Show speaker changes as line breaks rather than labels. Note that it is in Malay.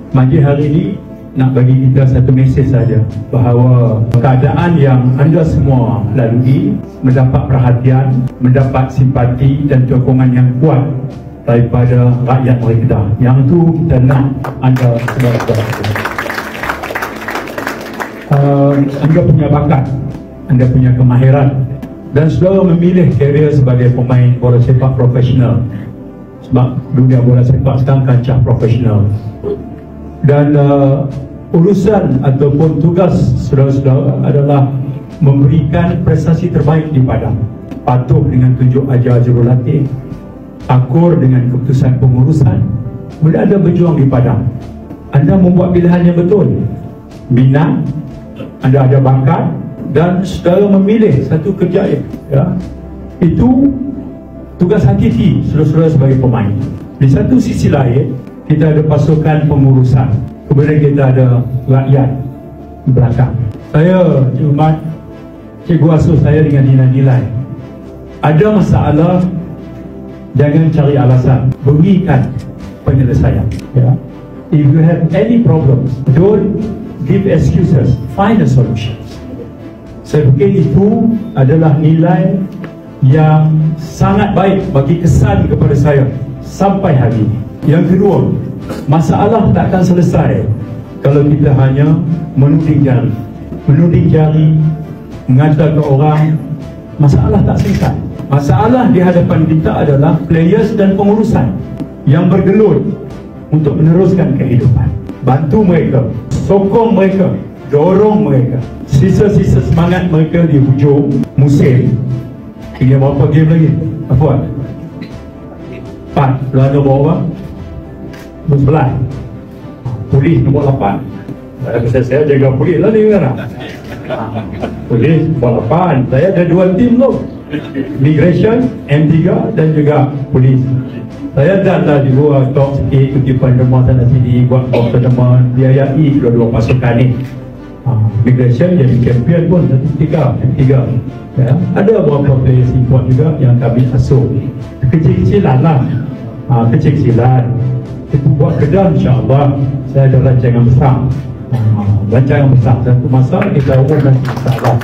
Majlis hari ini nak bagi kita satu mesej saja, bahawa keadaan yang anda semua lalui mendapat perhatian, mendapat simpati dan sokongan yang kuat daripada rakyat Kedah. Yang tu kita nak anda saudara-saudara. Anda punya bakat, anda punya kemahiran, dan saudara memilih karier sebagai pemain bola sepak profesional, sebab dunia bola sepak sekarang kancah profesional. Dan urusan ataupun tugas saudara-saudara adalah memberikan prestasi terbaik di padang, patuh dengan tunjuk ajar jurulatih, akur dengan keputusan pengurusan, berada berjuang di padang. Anda membuat pilihan yang betul, minat, anda ada bakat, dan saudara memilih satu kerja, ya. Itu tugas hakiki saudara-saudara sebagai pemain. Di satu sisi lain, kita ada pasukan pengurusan, kemudian kita ada rakyat belakang. Saya hormat cikgu asuh saya dengan nilai-nilai. Ada masalah, jangan cari alasan, berikan penyelesaian, ya. If you have any problems, don't give excuses, find a solution. Saya fikir itu adalah nilai yang sangat baik bagi kesan kepada saya sampai hari ini. Yang kedua, masalah tak akan selesai kalau kita hanya menuding jari. Menuding jari, mengata ke orang, masalah tak selesai. Masalah di hadapan kita adalah players dan pengurusan yang bergelut untuk meneruskan kehidupan. Bantu mereka, sokong mereka, dorong mereka. Sisa-sisa semangat mereka di hujung musim. Tinggal berapa game lagi? Apa? 4. Belanda berapa? 11. Polis nombor 8. Saya jaga polis lah ni kan. Polis nombor 8. Saya ada 2 tim tu, Migration, M3 dan juga polis. Saya dah di luar top sikit, pergi pandemon sana sini, buat pandemon, biayai dua-dua pasukan ni. Migration jadi champion pun M3. Ya. Ada beberapa player import juga yang kami asuh. Kecil-kecilan lah, kecil-kecilan. Itu buat Kedah, insyaAllah saya ada rancangan besar. Rancangan besar, satu masa kita umumkan insyaAllah.